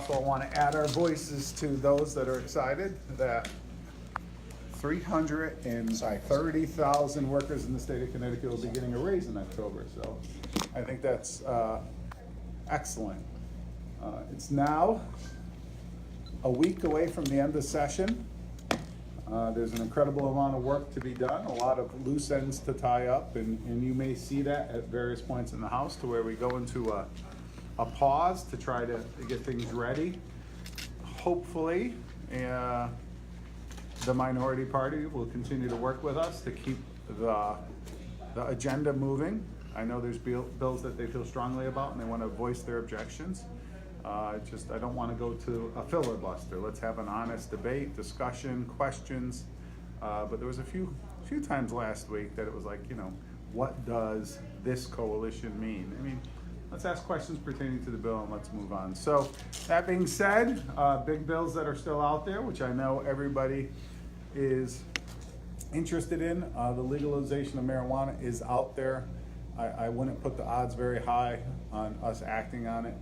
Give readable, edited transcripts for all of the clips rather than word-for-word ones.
Also, I want to add our voices to those that are excited that 330,000 workers in the state of Connecticut will be getting a raise in October. So I think that's excellent. It's now a week away from the end of session. There's an incredible amount of work to be done, a lot of loose ends to tie up, and you may see that at various points in the House to where we go into a pause to try to get things ready. Hopefully, the minority party will continue to work with us to keep the agenda moving. I know there's bills that they feel strongly about and they want to voice their objections. I don't want to go to a filibuster. Let's have an honest debate, discussion, questions. But there was a few times last week that it was like, what does this coalition mean? I mean, let's ask questions pertaining to the bill and let's move on. So that being said, big bills that are still out there, which I know everybody is interested in. The legalization of marijuana is out there. I wouldn't put the odds very high on us acting on it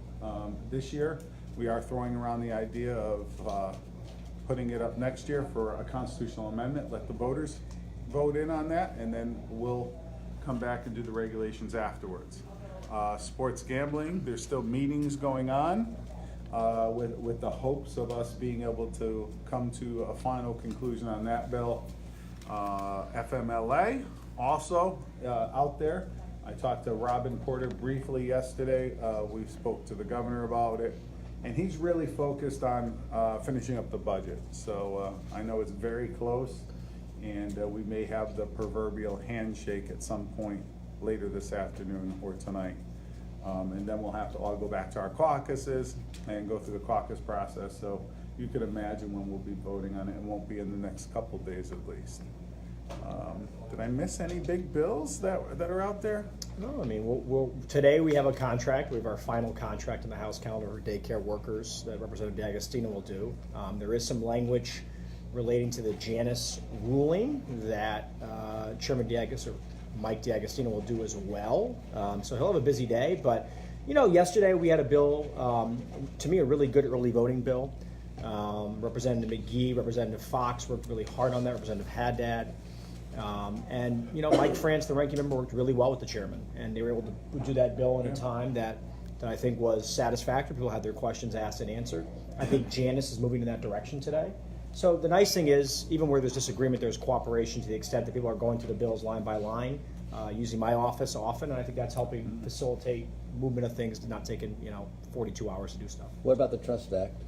this year. We are throwing around the idea of putting it up next year for a constitutional amendment. Let the voters vote in on that, and then we'll come back and do the regulations afterwards. Sports gambling, there's still meetings going on with the hopes of us being able to come to a final conclusion on that bill. FMLA also out there. I talked to Robin Porter briefly yesterday. We spoke to the governor about it, and he's really focused on finishing up the budget. So I know it's very close, and we may have the proverbial handshake at some point later this afternoon or tonight. And then we'll have to all go back to our caucuses and go through the caucus process. So you could imagine when we'll be voting on it. It won't be in the next couple days at least. Did I miss any big bills that are out there? No, I mean, today we have a contract. We have our final contract in the House calendar for daycare workers that Representative D'Agostino will do. There is some language relating to the Janus ruling that Chairman Mike D'Agostino will do as well. So he'll have a busy day. But, yesterday we had a bill, to me, a really good early voting bill. Representative McGee, Representative Fox worked really hard on that, Representative Haddad. And Mike France, the ranking member, worked really well with the chairman, and they were able to do that bill in a time that I think was satisfactory. People had their questions asked and answered. I think Janus is moving in that direction today. So the nice thing is, even where there's disagreement, there's cooperation to the extent that people are going through the bills line by line, using my office often, and I think that's helping facilitate movement of things, not taking 42 hours to do stuff. What about the Trust Act?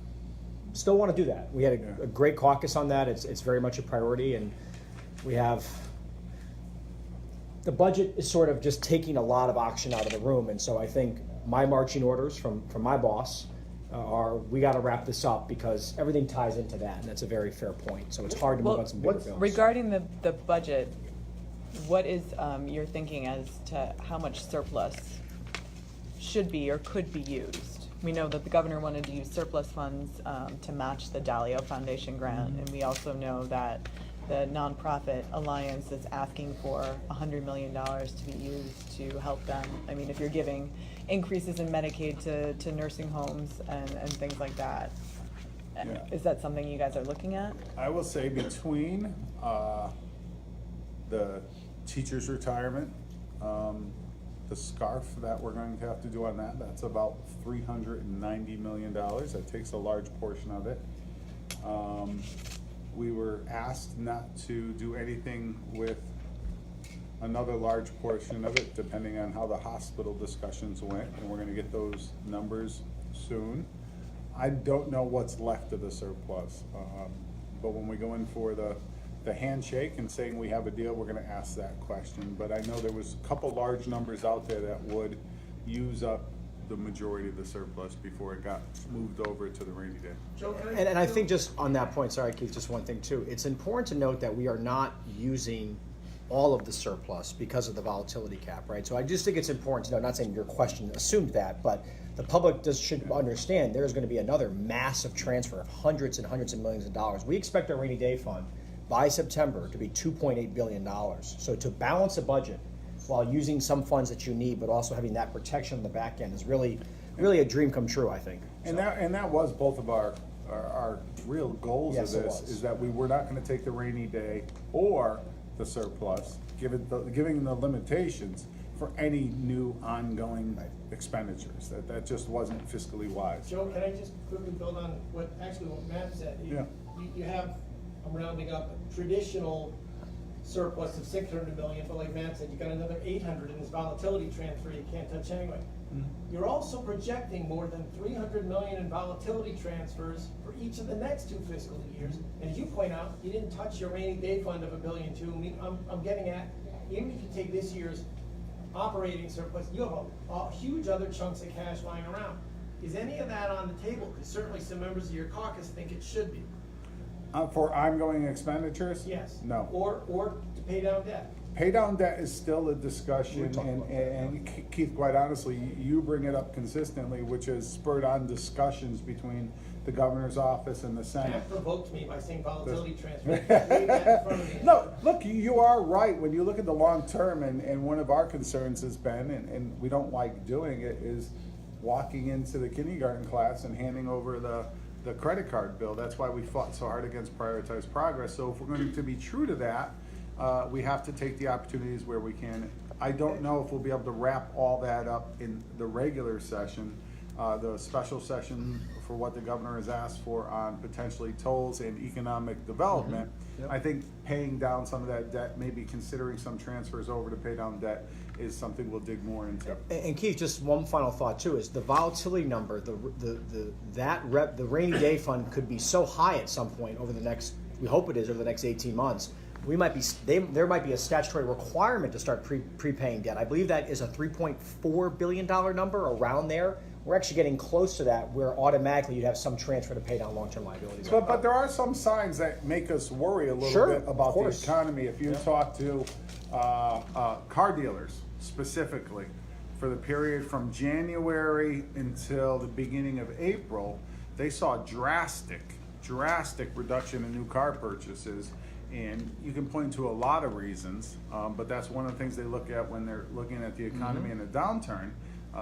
Still want to do that. We had a great caucus on that. It's very much a priority, and we have the budget is sort of just taking a lot of oxygen out of the room, and so I think my marching orders from my boss are we got to wrap this up because everything ties into that, and that's a very fair point. So it's hard to move on some bigger bills. Regarding the budget, what is your thinking as to how much surplus should be or could be used? We know that the governor wanted to use surplus funds to match the Dalio Foundation grant, and we also know that the nonprofit alliance is asking for $100 million to be used to help them. I mean, if you're giving increases in Medicaid to nursing homes and things like that, is that something you guys are looking at? I will say between the teacher's retirement, the scarf that we're going to have to do on that's about $390 million. That takes a large portion of it. We were asked not to do anything with another large portion of it, depending on how the hospital discussions went, and we're going to get those numbers soon. I don't know what's left of the surplus, but when we go in for the handshake and saying we have a deal, we're going to ask that question. But I know there was a couple large numbers out there that would use up the majority of the surplus before it got moved over to the rainy day. And I think just on that point, sorry Keith, just one thing too. It's important to note that we are not using all of the surplus because of the volatility cap, right? So I just think it's important to know, not saying your question assumed that, but the public should understand there's going to be another massive transfer of hundreds and hundreds of millions of dollars. We expect our rainy day fund by September to be $2.8 billion. So to balance a budget while using some funds that you need, but also having that protection on the back end is really really a dream come true, I think. And that was both of our real goals Yes, of it this, was. is that we were not gonna take the rainy day or the surplus, giving the limitations for any new ongoing expenditures. That just wasn't fiscally wise. Joe, can I just quickly build on what Matt said? Yeah. You have, I'm rounding up, a traditional surplus of 600 million, but like Matt said, you got another 800 in this volatility transfer you can't touch anyway. You're also projecting more than 300 million in volatility transfers for each of the next 2 fiscal years. And as you point out, you didn't touch your rainy day fund of $1.2 billion. I'm getting at, even if you take this year's operating surplus, you have a huge other chunks of cash lying around. Is any of that on the table? Because certainly some members of your caucus think it should be. For ongoing expenditures? Yes. No. Or to pay down debt. Pay down debt is still a discussion, We talked about and Keith, quite honestly, you bring it up consistently, which has spurred on discussions between the governor's office and the Senate. That provoked me by saying volatility transfer. Leave that in front of me. No, look, you are right. When you look at the long term, and one of our concerns has been, and we don't like doing it, is walking into the kindergarten class and handing over the credit card bill. That's why we fought so hard against prioritized progress. So if we're going to be true to that, we have to take the opportunities where we can. I don't know if we'll be able to wrap all that up in the regular session. The special session for what the governor has asked for on potentially tolls and economic development. Yep. I think paying down some of that debt, maybe considering some transfers over to pay down debt, is something we'll dig more into. And Keith, just one final thought too is the volatility number, the rainy day fund could be so high at some point over the next, we hope it is over the next 18 months. There might be a statutory requirement to start prepaying debt. I believe that is a $3.4 billion number, around there. We're actually getting close to that, where automatically you'd have some transfer to pay down long-term liabilities. But there are some signs that make us worry a little Sure, bit about of the course. economy. If you talk to car dealers specifically, for the period from January until the beginning of April, they saw drastic reduction in new car purchases. And you can point to a lot of reasons, but that's one of the things they look at when they're looking at the economy in a downturn.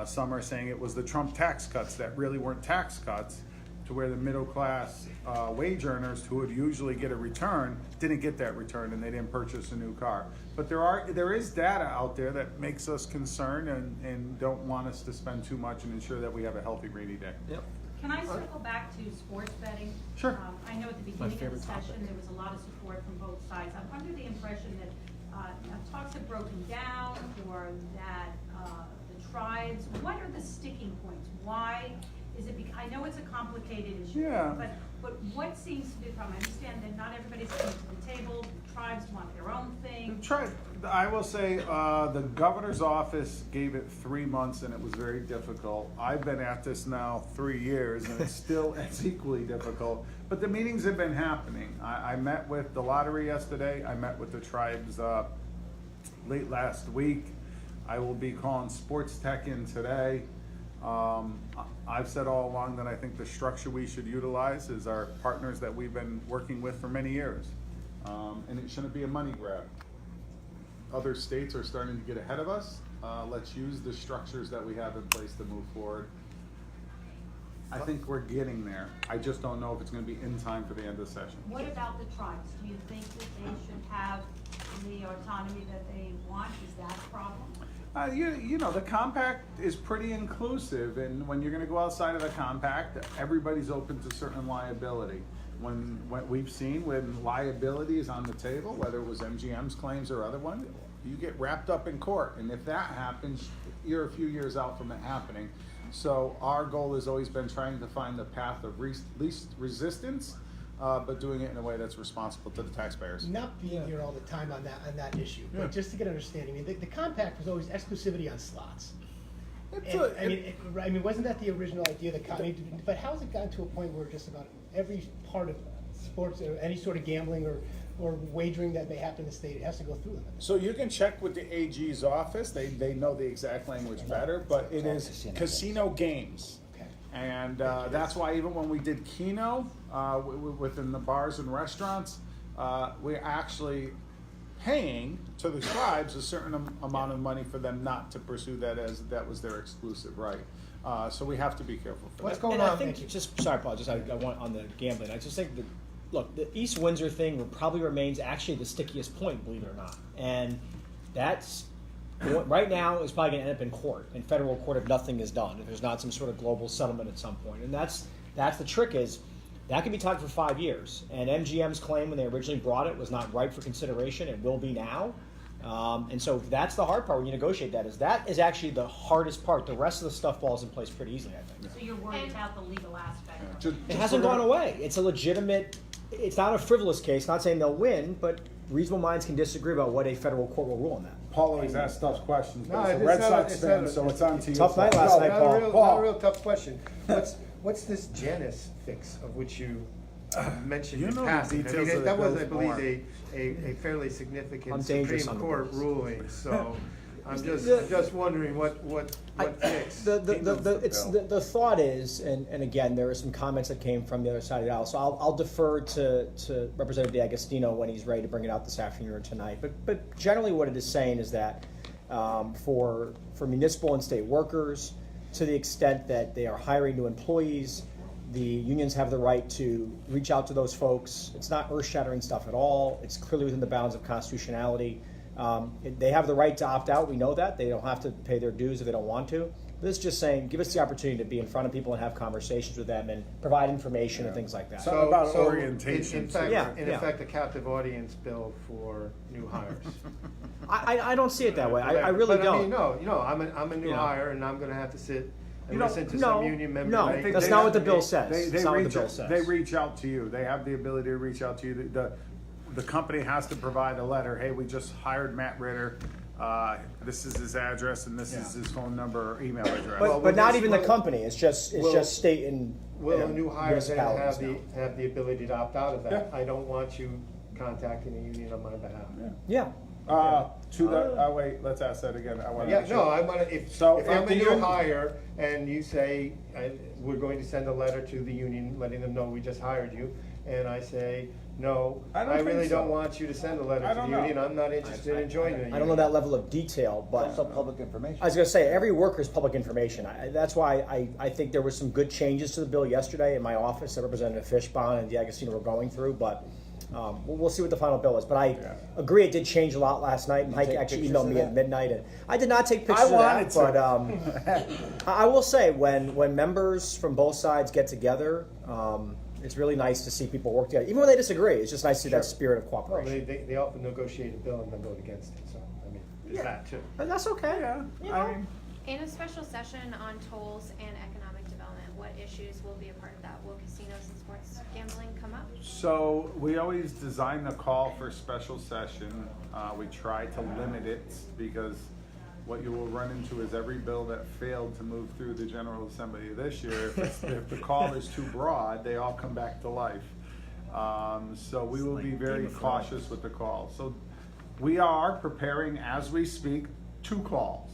Some are saying it was the Trump tax cuts that really weren't tax cuts, to where the middle class wage earners who would usually get a return didn't get that return, and they didn't purchase a new car. But there is data out there that makes us concerned and don't want us to spend too much and ensure that we have a healthy rainy day. Yep. Can I circle back to sports betting? Sure. I know at the beginning of the favorite session, topic. there was a lot of support from both sides. I'm under the impression that talks have broken down, or that the tribes, what are the sticking points? Why is it, I know it's a complicated issue, Yeah. but what seems to be the problem? I understand that not everybody's coming to the table, the tribes want their own thing. I will say the governor's office gave it 3 months, and it was very difficult. I've been at this now 3 years, and it's equally difficult. But the meetings have been happening. I met with the lottery yesterday. I met with the tribes late last week. I will be calling Sports Tech in today. I've said all along that I think the structure we should utilize is our partners that we've been working with for many years. And it shouldn't be a money grab. Other states are starting to get ahead of us. Let's use the structures that we have in place to move forward. I think we're getting there. I just don't know if it's going to be in time for the end of the session. What about the tribes? Do you think that they should have the autonomy that they want? Is that a problem? You know, the compact is pretty inclusive, and when you're going to go outside of the compact, everybody's open to certain liability. When we've seen when liability is on the table, whether it was MGM's claims or other one, you get wrapped up in court, and if that happens, you're a few years out from it happening. So our goal has always been trying to find the path of least resistance, but doing it in a way that's responsible to the taxpayers. Not being here all the time on that issue, Yeah. but just to get an understanding, I mean, the compact was always exclusivity on slots. Wasn't that the original idea of the compact? But how has it gotten to a point where just about every part of sports or any sort of gambling or wagering that may happen in the state, it has to go through them? So you can check with the AG's office. They know the exact language better, but it is casino games. Okay. And that's why even when we did Keno within the bars and restaurants, we're actually paying to the tribes a certain amount of money for them not to pursue that, as that was their exclusive right. So we have to be careful for What's that. going And I on, think, Mickey? just, sorry, Paul, just I want on the gambling, I just think that, look, the East Windsor thing probably remains actually the stickiest point, believe it or not. And that's, right now, is probably going to end up in court, in federal court, if nothing is done, if there's not some sort of global settlement at some point. And that's the trick is, that can be talked for 5 years. And MGM's claim when they originally brought it was not ripe for consideration. It will be now. And so that's the hard part when you negotiate that is actually the hardest part. The rest of the stuff falls in place pretty easily, I think. So you're worried about the legal aspect? of it? Just It hasn't gone away. It's a legitimate, it's not a frivolous case. Not saying they'll win, but reasonable minds can disagree about what a federal court will rule on that. Paul always asks tough questions, No, but he's a it's Red not- Sox it's fan, not- so it's on to you. Tough night Paul. last No, night, Not Paul. a real, Paul. not a real tough question. What's this Janus fix of which you mentioned You in know the passing? details of the That was, I bills believe, more. a fairly significant I'm dangerous Supreme on the Court bills. ruling, so I'm The- just wondering what fix? The thought is, and again, there are some comments that came from the other side of the aisle, so I'll defer to Representative D'Agostino when he's ready to bring it out this afternoon or tonight. But generally, what it is saying is that for municipal and state workers, to the extent that they are hiring new employees, the unions have the right to reach out to those folks. It's not earth-shattering stuff at all. It's clearly within the bounds of constitutionality. They have the right to opt out. We know that. They don't have to pay their dues if they don't want to. But it's just saying, give us the opportunity to be in front of people and have conversations with them and provide information and things like that. So- about orientation, In fact, Yeah, in yeah. effect, a captive audience bill for new hires. I don't see it that way. I really But don't. I mean, no, I'm a new You know. hire, and I'm gonna have to sit and You know, listen to no, some union member. no, make- that's not what the bill says. They That's not what the reach bill out, says. they reach out to you. They have the ability to reach out to you. The company has to provide a letter. Hey, we just hired Matt Ritter. This is his address and this is his phone number or email address. But, Well, but not this- even the well, company. It's just state and Will a new hire then municipalities now. have the ability to opt out of that? Yeah. I don't want you contacting a union on my behalf. Yeah. Wait, let's ask that again. I want to Yeah, make no, sure. I wanna, if So I'm if a the new union- hire and you say, we're going to send a letter to the union, letting them know we just hired you, and I say, no, I don't I think really so. don't want you to send a letter I to the don't know. union, I'm not interested in joining the union. I don't know that level of detail, but Also public information. I was going to say, every worker is public information. That's why I think there were some good changes to the bill yesterday in my office that Representative Fishbon and D'Agostino were going through, but we'll see what the final bill is. But I agree it did change a lot last night. Mike take actually pictures emailed of me at that? midnight. And I did not take pictures of that, but I will say, when members from both sides get together, it's really nice to see people work together. Even when they disagree, it's just nice to see that spirit of Well, cooperation. they often negotiate a bill and then vote against it, so, I mean, there's that too. But that's okay. Yeah, You I know. mean, In a special session on tolls and economic development, what issues will be a part of that? Will casinos and sports gambling come up? so we always design the call for special session. We try to limit it because what you will run into is every bill that failed to move through the General Assembly this year, if the call is too broad, they all come back to life. So we will be very cautious with the call. So we are preparing as we speak 2 calls.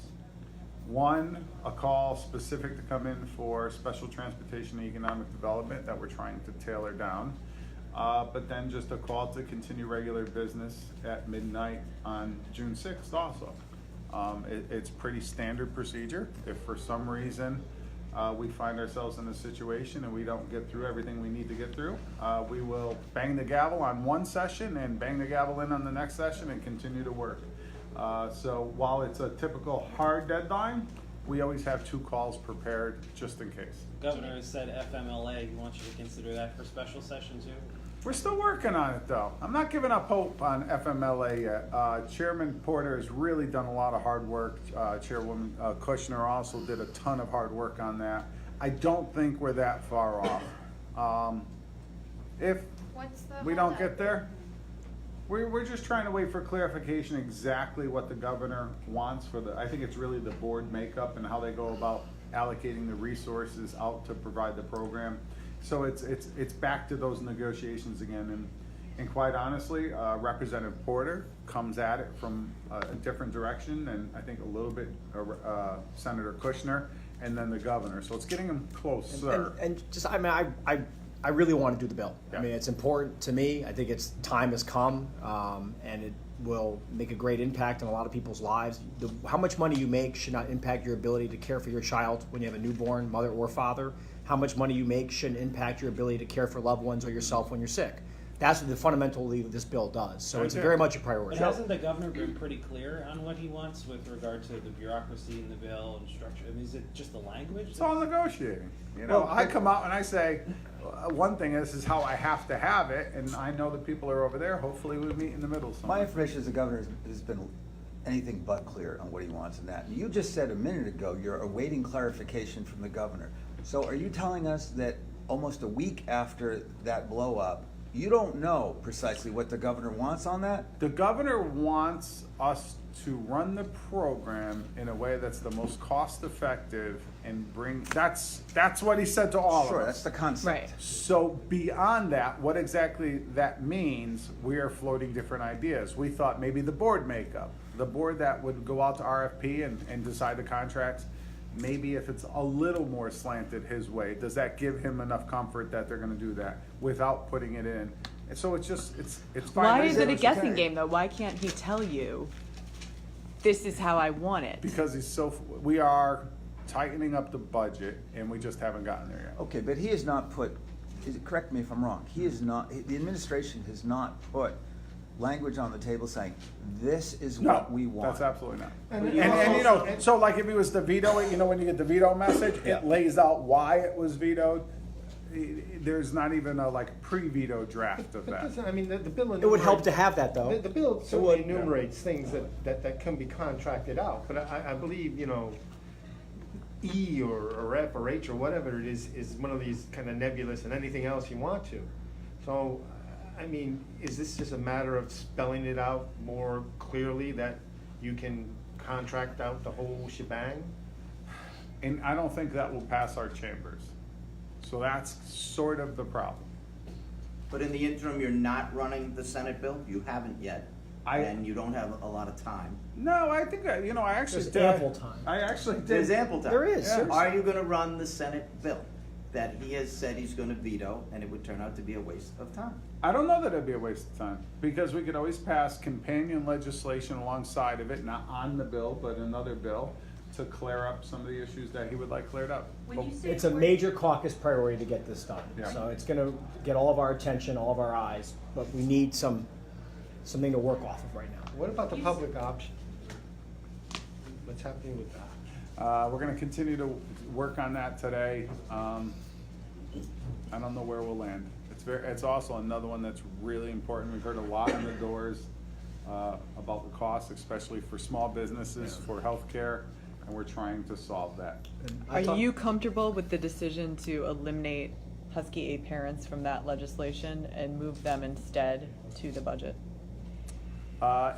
One, a call specific to come in for special transportation and economic development that we're trying to tailor down. But then just a call to continue regular business at midnight on June 6th also. It's pretty standard procedure. If for some reason we find ourselves in a situation and we don't get through everything we need to get through, we will bang the gavel on one session and bang the gavel in on the next session and continue to work. So while it's a typical hard deadline, we always have 2 calls prepared just in case. Governor has said FMLA, he wants you to consider that for special session too? We're still working on it though. I'm not giving up hope on FMLA yet. Chairman Porter has really done a lot of hard work. Chairwoman Kushner also did a ton of hard work on that. I don't think we're that far off. If What's the we don't holdup? get there, we're just trying to wait for clarification exactly what the governor wants for I think it's really the board makeup and how they go about allocating the resources out to provide the program. So it's back to those negotiations again, and quite honestly, Representative Porter comes at it from a different direction, and I think a little bit Senator Kushner, and then the governor. So it's getting them closer. And just, I mean, I I really want to do the bill. Yeah. I mean, it's important to me. I think it's time has come, and it will make a great impact on a lot of people's lives. How much money you make should not impact your ability to care for your child when you have a newborn, mother or father. How much money you make shouldn't impact your ability to care for loved ones or yourself when you're sick. That's what the fundamentally this bill does. So it's very much a priority. But hasn't the governor been pretty clear on what he wants with regard to the bureaucracy in the bill and structure? I mean, is it just the language? It's all negotiating. You know, I come out and I say, one thing is how I have to have it, and I know the people are over there. Hopefully we meet in the middle My somewhere. information is the governor has been anything but clear on what he wants in that. You just said a minute ago you're awaiting clarification from the governor. So are you telling us that almost a week after that blow up, you don't know precisely what the governor wants on that? The governor wants us to run the program in a way that's the most cost effective and that's what he said to all Sure, of that's us. the concept. Right. So beyond that, what exactly that means, we are floating different ideas. We thought maybe the board makeup, the board that would go out to RFP and decide the contracts, maybe if it's a little more slanted his way, does that give him enough comfort that they're gonna do that without putting it in? And so it's just, it's fine. Why But is it a it's guessing okay. game though? Why can't he tell you, this is how I want it? Because we are tightening up the budget and we just haven't gotten there yet. Okay, but he has not put, correct me if I'm wrong, he is not, the administration has not put language on the table saying, this is No, what we want. that's absolutely not. And And you know, so like if he was to veto it, you know, when you get the veto message, Yeah. it lays out why it was vetoed. There's not even a like pre-veto draft of But that. doesn't, I mean, the bill It would help enumerates- to have that, though. The bill It certainly would. enumerates things that can be contracted out, but I believe, you know, E or F or H or whatever it is one of these kind of nebulous and anything else you want to. So, I mean, is this just a matter of spelling it out more clearly that you can contract out the whole shebang? And I don't think that will pass our chambers. So that's sort of the problem. But in the interim, you're not running the Senate bill? You haven't yet? And you don't have a lot of time? No, I think, you know, I actually There's did. ample time. I actually did. There's ample time. There is, Yeah. seriously. Are you gonna run the Senate bill that he has said he's gonna veto, and it would turn out to be a waste of time? I don't know that it'd be a waste of time, because we could always pass companion legislation alongside of it, not on the bill, but another bill, to clear up some of the issues that he would like cleared up. When you say It's a major caucus priority to get this done. Yeah. So it's going to get all of our attention, all of our eyes, but we need something to work off of right now. What about the public option? What's happening with that? We're gonna continue to work on that today. I don't know where we'll land. It's also another one that's really important. We've heard a lot in the doors, about the costs, especially for small businesses, for healthcare, and we're trying to solve that. Are you comfortable with the decision to eliminate Husky A parents from that legislation and move them instead to the budget?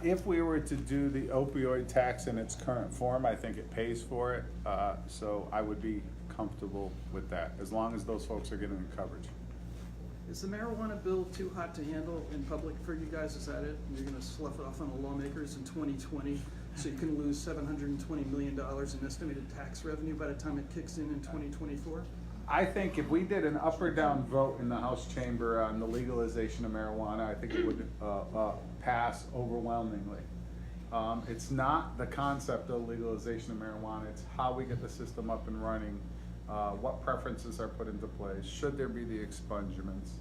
If we were to do the opioid tax in its current form, I think it pays for it, so I would be comfortable with that, as long as those folks are getting the coverage. Is the marijuana bill too hot to handle in public for you guys? Is that it? You're gonna slough it off on the lawmakers in 2020, so you can lose $720 million in estimated tax revenue by the time it kicks in 2024? I think if we did an up or down vote in the House chamber on the legalization of marijuana, I think it would pass overwhelmingly. It's not the concept of legalization of marijuana, it's how we get the system up and running, what preferences are put into place, should there be the expungements.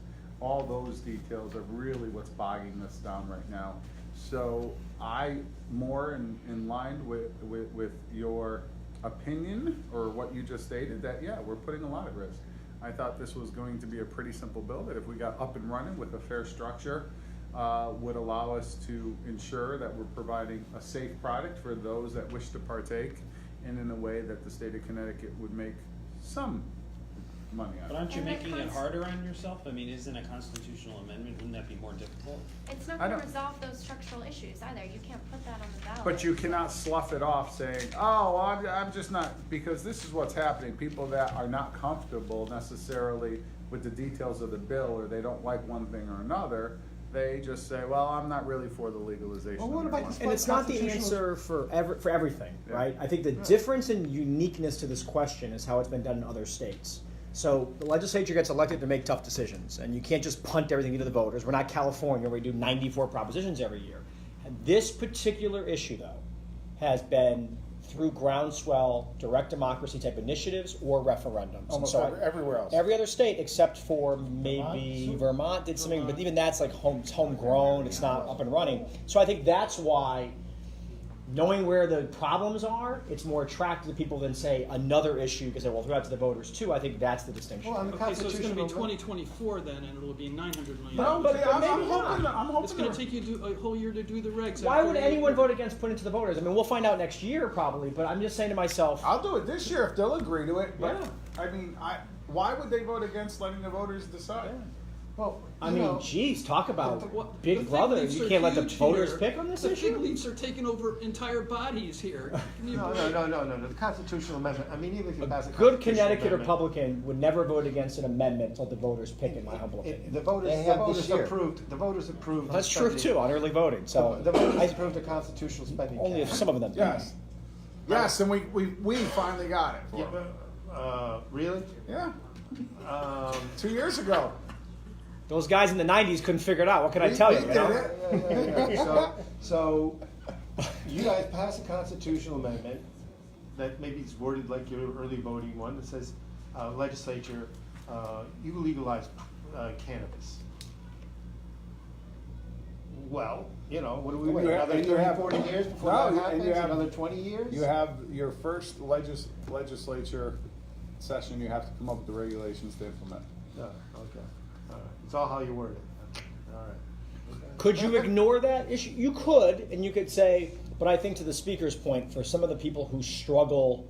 All those details are really what's bogging us down right now. So I, more in line with your opinion, or what you just stated, that yeah, we're putting a lot at risk. I thought this was going to be a pretty simple bill, that if we got up and running with a fair structure, would allow us to ensure that we're providing a safe product for those that wish to partake, and in a way that the state of Connecticut would make some money on But it. aren't you And that making it cons- harder on yourself? I mean, isn't a constitutional amendment, wouldn't that be more difficult? It's not I gonna don't- resolve those structural issues either. You can't put that on the ballot. But you cannot slough it off saying, oh, I'm just not, because this is what's happening. People that are not comfortable necessarily with the details of the bill, or they don't like one thing or another, they just say, well, I'm not really for the legalization Well, of what about marijuana. this- And it's not the Constitutional- answer for everything, Yeah. right? I think the difference and uniqueness to this question is how it's been done in other states. So the legislature gets elected to make tough decisions, and you can't just punt everything into the voters. We're not California where we do 94 propositions every year. And this particular issue, though, has been through groundswell, direct democracy type initiatives or referendums. Almost And so everywhere else. Every other state except for maybe Vermont did something, but even that's like homegrown. It's not up and running. So I think that's why, knowing where the problems are, it's more attractive to people than, say, another issue because they will throw out to the voters too. I think that's the distinction. Well, on the Okay, so it's gonna be constitutional. 2024 then, and it'll be $900 million. No, but I'm maybe hoping. not. I'm hoping. It's gonna take you a whole year to do the regs. Why after would you- anyone vote against putting it to the voters? I mean, we'll find out next year probably, but I'm just saying to myself, I'll do it this year if they'll agree to it. But Yeah. I mean, why would they vote against letting the voters decide? Well, I you mean, know, geez, talk about The Big fig Brother. leaves You are can't let the huge voters here. pick on this The fig issue? leaves are taking over entire bodies here. Can you No, believe- no. The constitutional amendment, I mean, even if you pass a Good constitutional Connecticut amendment, Republican would never vote against an amendment to let the voters pick, in my humble opinion. The voters, They have this year. the voters approved. That's the true spending. too, on early voting. So The voters I, approved the constitutional spending. only if cap. some of them. Yes. Yes, and we finally got it. For Yeah, them. really? Yeah. 2 Um, years ago. Those guys in the '90s couldn't figure it out. What can I tell you? We You did know? it. So you guys passed a constitutional amendment that maybe it's worded like your early voting one that says, legislature, you legalize cannabis. Well, you know, what do we wait, You have- another and you 30, have- 40 years before No, that and happens? you have- Another 20 years? You have your first legislature session. You have to come up with the regulations to implement. No, okay, all right. It's all how you word it. All right. Okay. Could you ignore that issue? You could, and you could say, but I think to the speaker's point, for some of the people who struggle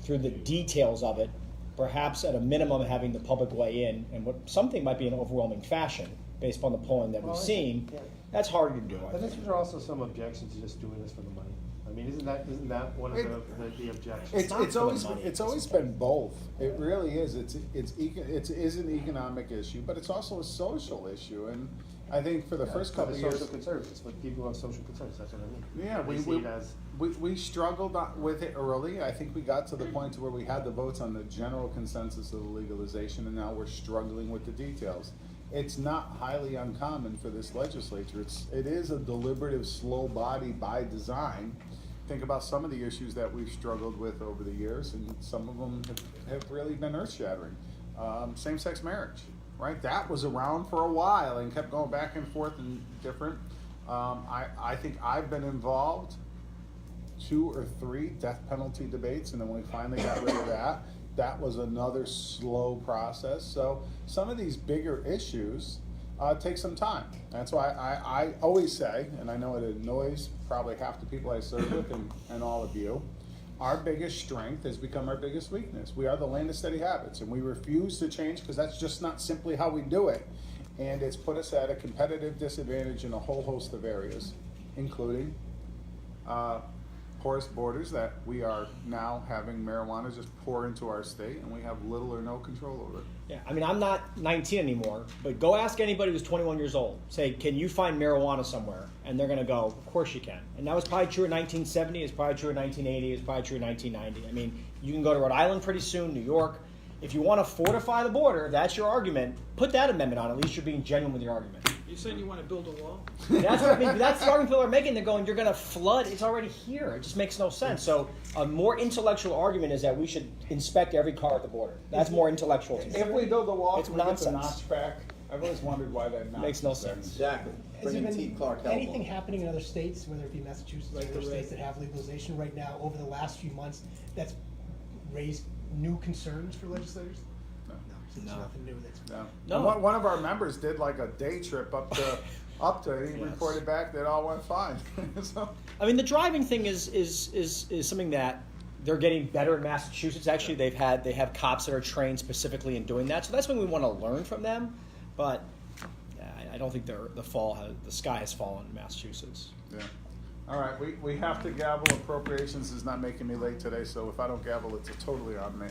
through the details of it, perhaps at a minimum having the public weigh in, and what something might be an overwhelming fashion based upon the polling that we've Well, seen, yeah. that's harder to do. I But think. isn't there also some objections to just doing this for the money? I mean, isn't that one of the objections? It's not for the always money. it's always been both. It really is. It is an economic issue, but it's also a social issue. And I think for the first couple of social years, conservatives, but people who have social concerns, that's what I mean. yeah, They see it as, we struggled with it early. I think we got to the point to where we had the votes on the general consensus of the legalization, and now we're struggling with the details. It's not highly uncommon for this legislature. It is a deliberative, slow body by design. Think about some of the issues that we've struggled with over the years, and some of them have really been earth-shattering. Same-sex marriage, right? That was around for a while and kept going back and forth and different. I think I've been involved 2 or 3 death penalty debates, and then we finally got rid of that. That was another slow process. So some of these bigger issues take some time. That's why I always say, and I know it annoys probably half the people I serve with and all of you, our biggest strength has become our biggest weakness. We are the land of steady habits, and we refuse to change because that's just not simply how we do it. And it's put us at a competitive disadvantage in a whole host of areas, including porous borders that we are now having marijuana just pour into our state, and we have little or no control over it. Yeah, I mean, I'm not 19 anymore, but go ask anybody who's 21 years old. Say, can you find marijuana somewhere? And they're going to go, of course you can. And that was probably true in 1970. It's probably true in 1980. It's probably true in 1990. I mean, you can go to Rhode Island pretty soon, New York. If you want to fortify the border, if that's your argument, put that amendment on. At least you're being genuine with your argument. You saying you want to build a wall? That's what I mean. That's the argument people are making. They're going, you're going to flood. It's already here. It just makes no sense. So a more intellectual argument is that we should inspect every car at the border. That's more intellectual to me. If we build a wall, It's can we get the nonsense. notch back? I've always wondered why that notch Makes no is there. sense. Exactly. Has there Bringing T. Clark been anything Hellboy. happening in other states, whether it be Massachusetts or other states that have legalization right now over the last few months that's raised new concerns for legislators? No. So there's nothing new that's. No. No. And one of our members did like a day trip up to and he Yes. reported back that all went fine. So, I mean, the driving thing is something that they're getting better in Massachusetts. Actually, they have cops that are trained specifically in doing that. So that's when we want to learn from them. But I don't think the sky has fallen in Massachusetts. yeah. All right, we have to gavel. Appropriations is not making me late today, so if I don't gavel, it's totally on me.